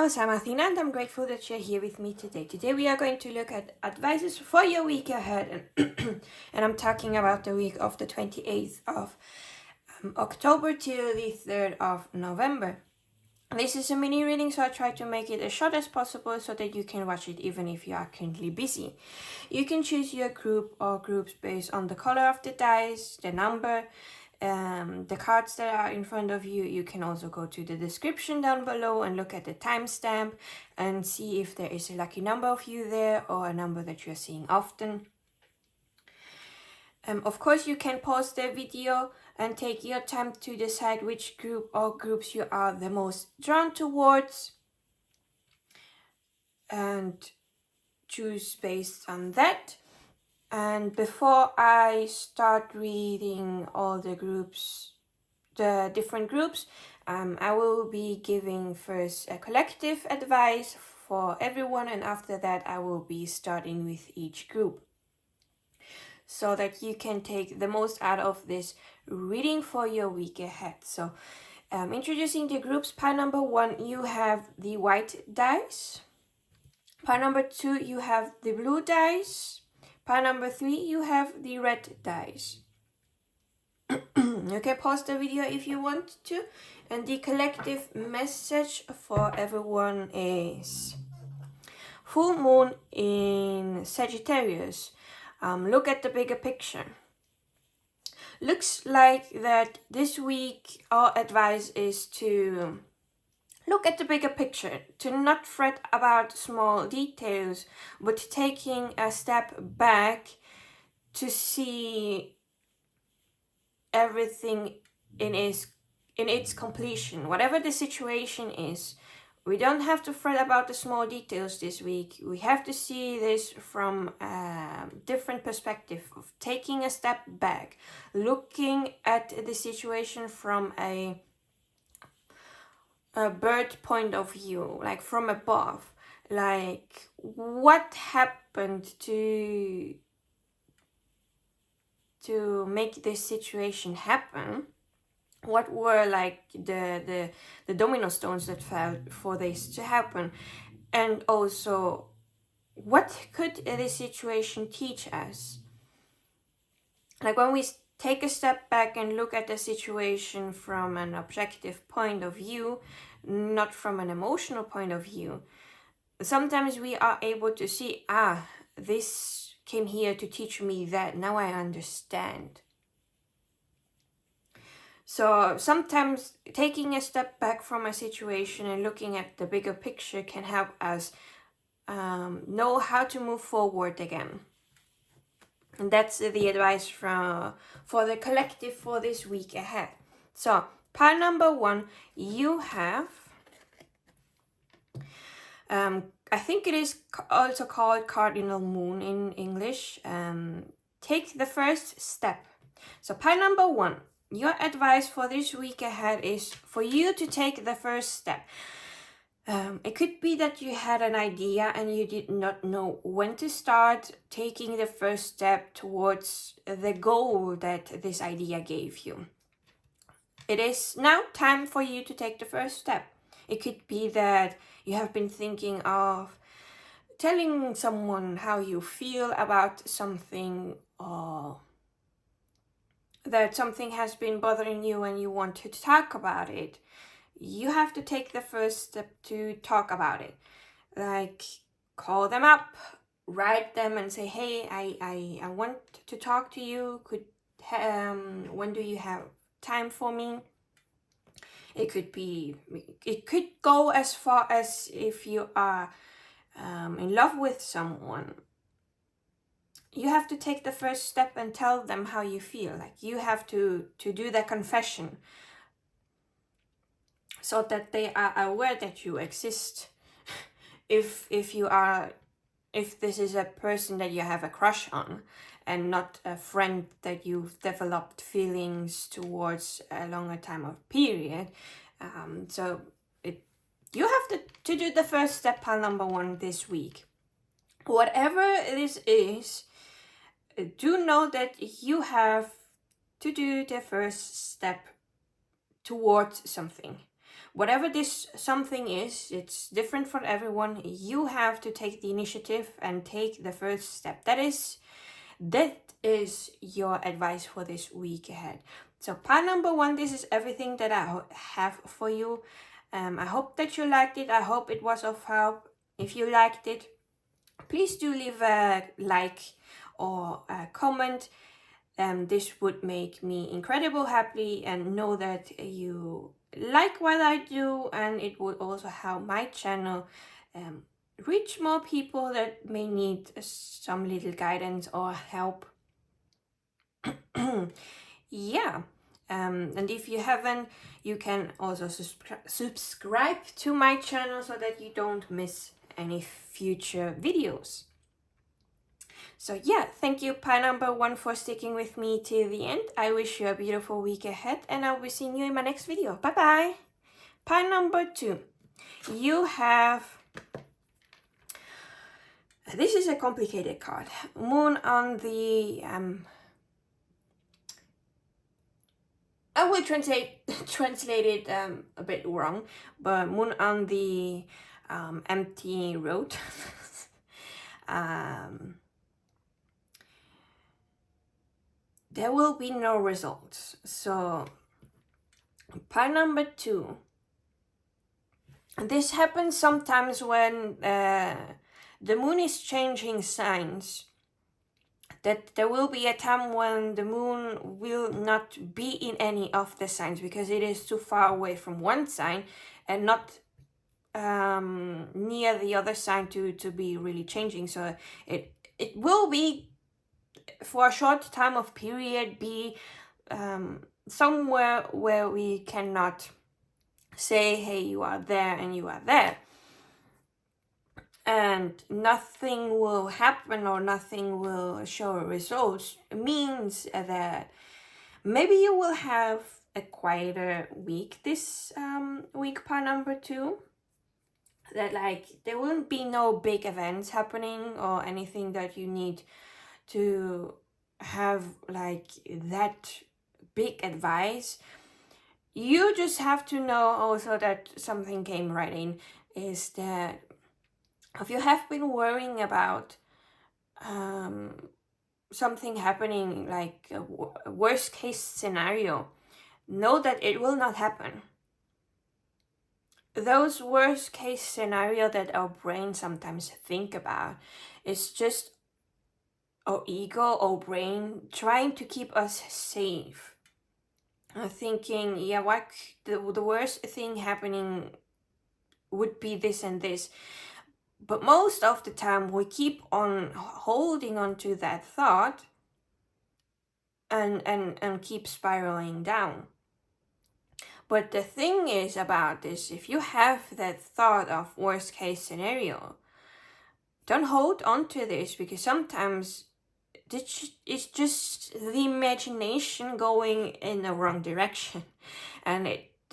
house, I'm Athina, and I'm grateful that you're here with me today. Today we are going to look at advices for your week ahead, and I'm talking about the week of the 28th of October till the 3rd of November. This is a mini reading, so I try to make it as short as possible so that you can watch it even if you are currently busy. You can choose your group or groups based on the color of the dice, the number, the cards that are in front of you. You can also go to the description down below and look at the timestamp and see if there is a lucky number of you there or a number that you're seeing often. Of course, you can pause the video and take your time to decide which group or groups you are the most drawn towards and choose based on that. And before I start reading all the groups, the different groups, I will be giving first a collective advice for everyone, and after that I will be starting with each group so that you can take the most out of this reading for your week ahead. So introducing the groups. Pile number 1, you have the white dice. Pile number 2, you have the blue dice. Pile number 3, you have the red dice. You can pause the video if you want to. And the collective message for everyone is full moon in Sagittarius. Look at the bigger picture. Looks like that this week our advice is to look at the bigger picture, to not fret about small details, but taking a step back to see everything in its completion. Whatever the situation is, we don't have to fret about the small details this week. We have to see this from a different perspective of taking a step back, looking at the situation from a bird point of view, like from above. Like, what happened to make this situation happen? What were like the domino stones that fell for this to happen? And also, what could this situation teach us? Like, when we take a step back and look at the situation from an objective point of view, not from an emotional point of view, sometimes we are able to see, this came here to teach me that, now I understand. So sometimes taking a step back from a situation and looking at the bigger picture can help us know how to move forward again. And that's the advice for the collective for this week ahead. So pile number 1, you have, I think it is also called cardinal moon in English. Take the first step. So pile number 1, your advice for this week ahead is for you to take the first step. It could be that you had an idea and you did not know when to start taking the first step towards the goal that this idea gave you. It is now time for you to take the first step. It could be that you have been thinking of telling someone how you feel about something, or that something has been bothering you and you want to talk about it. You have to take the first step to talk about it. Like, call them up, write them and say, hey, I want to talk to you. When do you have time for me? It could go as far as if you are in love with someone. You have to take the first step and tell them how you feel. Like, you have to do the confession so that they are aware that you exist. If this is a person that you have a crush on and not a friend that you've developed feelings towards a longer time of period, you have to do the first step, pile number 1, this week. Whatever this is, do know that you have to do the first step towards something. whatever this something is, it's different for everyone. You have to take the initiative and take the first step. That is your advice for this week ahead. So pile number 1, this is everything that I have for you. I hope that you liked it. I hope it was of help. If you liked it, please do leave a like or a comment. This would make me incredibly happy and know that you like what I do, and it would also help my channel reach more people that may need some little guidance or help. Yeah. And if you haven't, you can also subscribe to my channel so that you don't miss any future videos. So yeah, thank you pile number 1 for sticking with me till the end. I wish you a beautiful week ahead, and I'll be seeing you in my next video. Bye bye. Pile number 2, you have, this is a complicated card. Moon on the I will translate it a bit wrong, but moon on the empty road. There will be no results. So pile number 2, this happens sometimes when the moon is changing signs. That there will be a time when the moon will not be in any of the signs because it is too far away from one sign and not near the other sign to be really changing. So it will be, for a short time of period, be somewhere where we cannot say, hey, you are there and you are there. And nothing will happen or nothing will show results. It means that maybe you will have a quieter week this week, pile number 2. That like there won't be no big events happening or anything that you need to have like that big advice. You just have to know also that something came right in, is that if you have been worrying about something happening, like a worst case scenario, know that it will not happen. Those worst case scenario that our brain sometimes think about is just our ego or brain trying to keep us safe. Thinking, yeah, what the worst thing happening would be this and this. But most of the time we keep on holding on to that thought and keep spiraling down. But the thing is about this, if you have that thought of worst case scenario, don't hold on to this, because sometimes it's just the imagination going in the wrong direction, and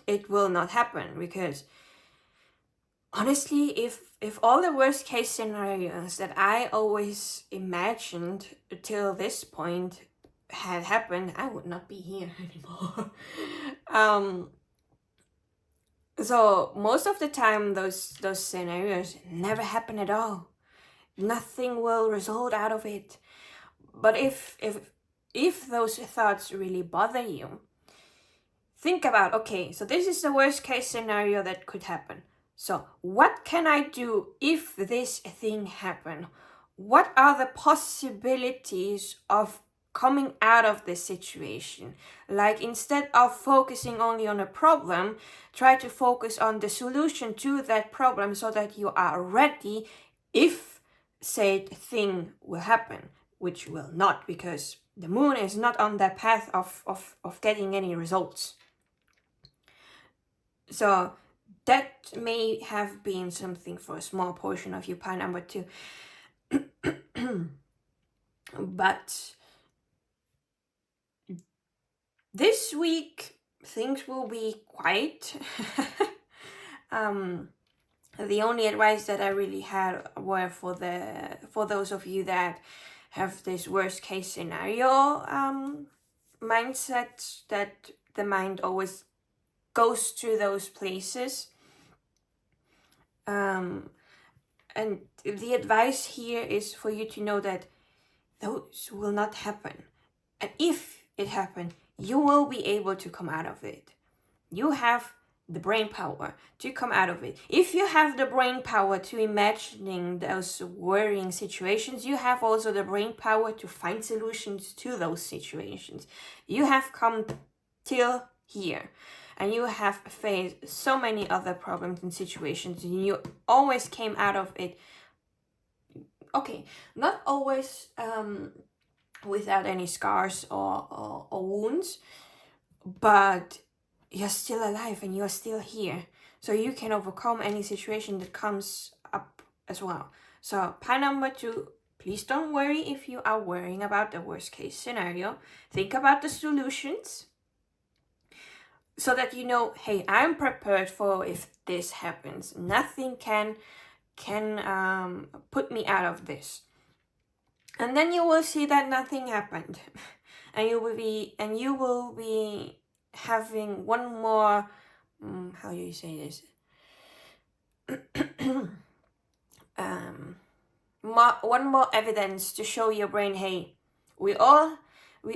it will not happen. Because honestly, if all the worst case scenarios that I always imagined till this point had happened, I would not be here anymore. So most of the time those scenarios never happen at all. Nothing will result out of it. But if those thoughts really bother you, think about, okay, so this is the worst case scenario that could happen. So what can I do if this thing happen? What are the possibilities of coming out of this situation? Like, instead of focusing only on a problem, try to focus on the solution to that problem so that you are ready if said thing will happen, which will not, because the moon is not on the path of getting any results. So that may have been something for a small portion of you, pile number 2. But this week things will be quiet. The only advice that I really had were for those of you that have this worst case scenario mindset, that the mind always goes through those places. And the advice here is for you to know that those will not happen. And if it happens, you will be able to come out of it. You have the brain power to come out of it. If you have the brain power to imagining those worrying situations, you have also the brain power to find solutions to those situations. You have come till here, and you have faced so many other problems and situations, and you always came out of it. Okay, not always without any scars or wounds, but you're still alive and you're still here. So you can overcome any situation that comes up as well. So pile number 2, please don't worry if you are worrying about the worst case scenario. Think about the solutions so that you know, hey, I'm prepared for if this happens. Nothing can put me out of this. And then you will see that nothing happened. And you will be having one more, how do you say this? One more evidence to show your brain, hey, we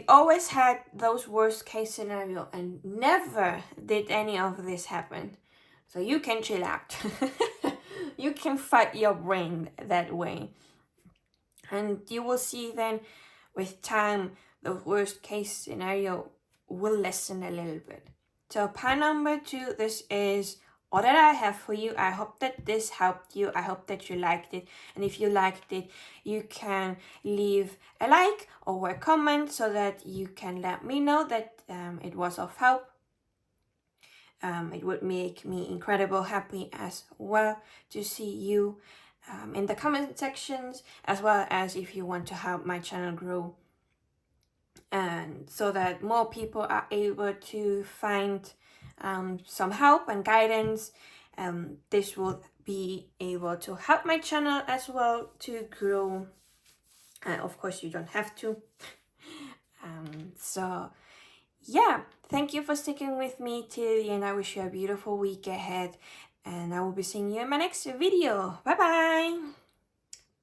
always had those worst case scenario and never did any of this happen. So you can chill out. You can fight your brain that way. And you will see then with time, the worst case scenario will lessen a little bit. So pile number 2, this is all that I have for you. I hope that this helped you. I hope that you liked it. And if you liked it, you can leave a like or a comment so that you can let me know that it was of help. It would make me incredibly happy as well to see you in the comment sections, as well as if you want to help my channel grow, and so that more people are able to find some help and guidance. This will be able to help my channel as well to grow. Of course, you don't have to. So yeah, thank you for sticking with me till the end. I wish you a beautiful week ahead, and I will be seeing you in my next video. Bye bye.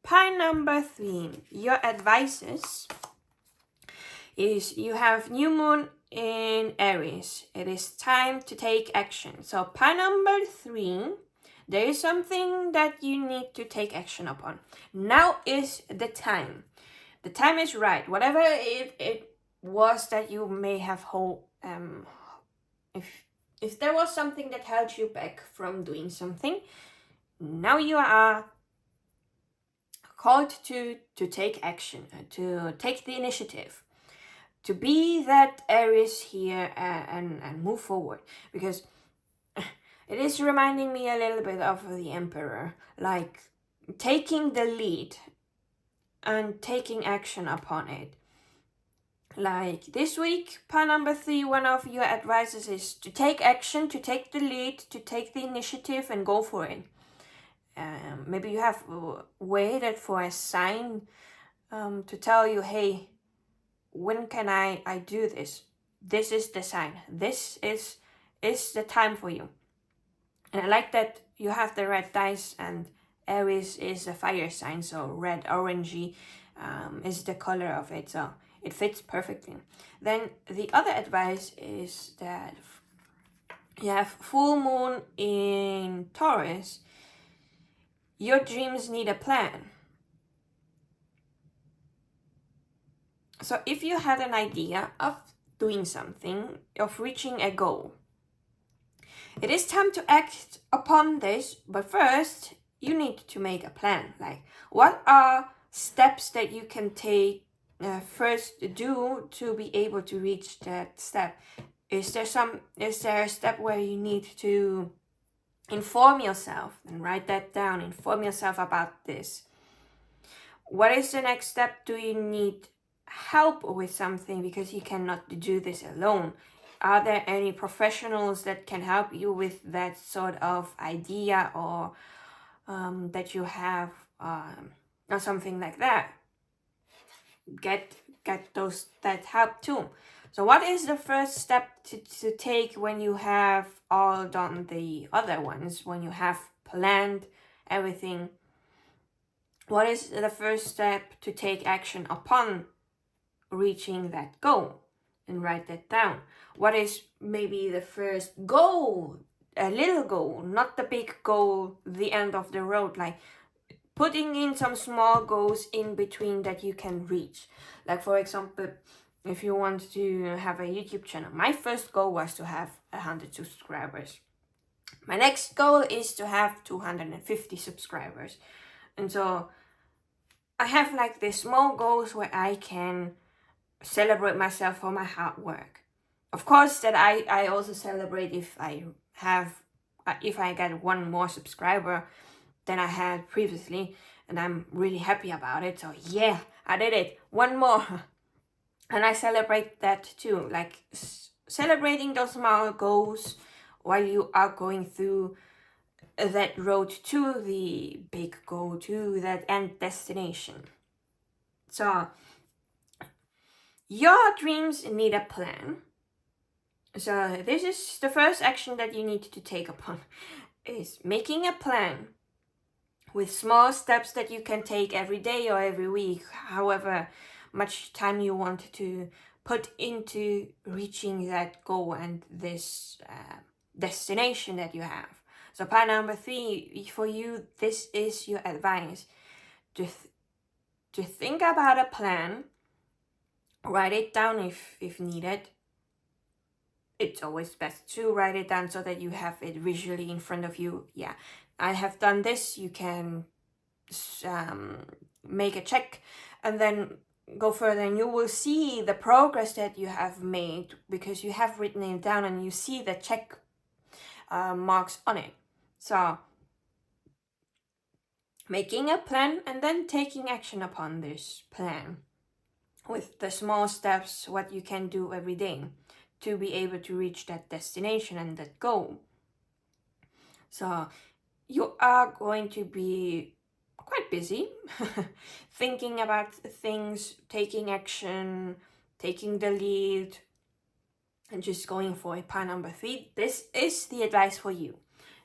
Pile number 3, your advices is you have new moon in Aries. It is time to take action. So pile number 3, there is something that you need to take action upon. Now is the time. The time is right. Whatever it was that you may have if there was something that held you back from doing something, now you are called to take action, to take the initiative, to be that Aries here and move forward, because it is reminding me a little bit of the Emperor, like taking the lead and taking action upon it. Like this week, pile number 3, one of your advices is to take action, to take the lead, to take the initiative and go for it. Maybe you have waited for a sign to tell you, hey, when can I do this? This is the sign. This is the time for you. And I like that you have the red dice, and Aries is a fire sign, so red, orangey is the color of it. So it fits perfectly. Then the other advice is that you have full moon in Taurus. Your dreams need a plan. So if you had an idea of doing something, of reaching a goal, it is time to act upon this, but first you need to make a plan. Like, what are steps that you can take first do to be able to reach that step? Is there a step where you need to inform yourself and write that down? Inform yourself about this. What is the next step? Do you need help with something because you cannot do this alone? Are there any professionals that can help you with that sort of idea, or that you have, or something like that? Get that help too. So what is the first step to take when you have all done the other ones, when you have planned everything? What is the first step to take action upon reaching that goal? And write that down. What is maybe the first goal, a little goal, not the big goal, the end of the road, like putting in some small goals in between that you can reach. Like for example, if you want to have a YouTube channel, my first goal was to have 100 subscribers. My next goal is to have 250 subscribers. And so I have like these small goals where I can celebrate myself for my hard work. Of course, that I also celebrate if I get one more subscriber than I had previously, and I'm really happy about it. So yeah, I did it, one more. And I celebrate that too, like celebrating those small goals while you are going through that road to the big goal, to that end destination. So your dreams need a plan. So this is the first action that you need to take upon, is making a plan with small steps that you can take every day or every week, however much time you want to put into reaching that goal and this destination that you have. So part number 3 for you, this is your advice. To think about a plan, write it down if needed. It's always best to write it down so that you have it visually in front of you. Yeah, I have done this. You can make a check and then go further, and you will see the progress that you have made because you have written it down and you see the check marks on it. So making a plan and then taking action upon this plan with the small steps, what you can do every day to be able to reach that destination and that goal. So you are going to be quite busy thinking about things, taking action, taking the lead, and just going for it. Part number 3, this is the advice for you,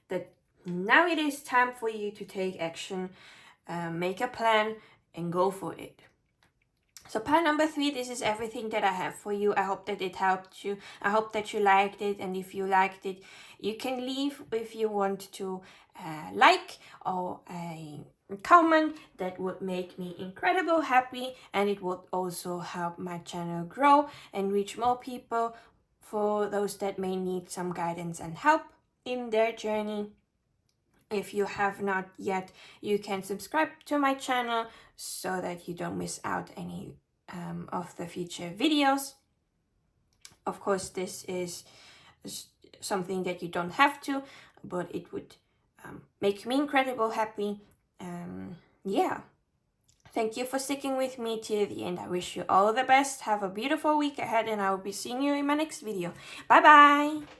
that now it is time for you to take action, make a plan and go for it. So part number 3, this is everything that I have for you. I hope that it helped you. I hope that you liked it. And if you liked it, you can leave if you want to like or a comment. That would make me incredibly happy. And it would also help my channel grow and reach more people, for those that may need some guidance and help in their journey. If you have not yet, you can subscribe to my channel so that you don't miss out any of the future videos. Of course, this is something that you don't have to, but it would make me incredibly happy. Yeah. Thank you for sticking with me till the end. I wish you all the best. Have a beautiful week ahead, and I will be seeing you in my next video. Bye bye.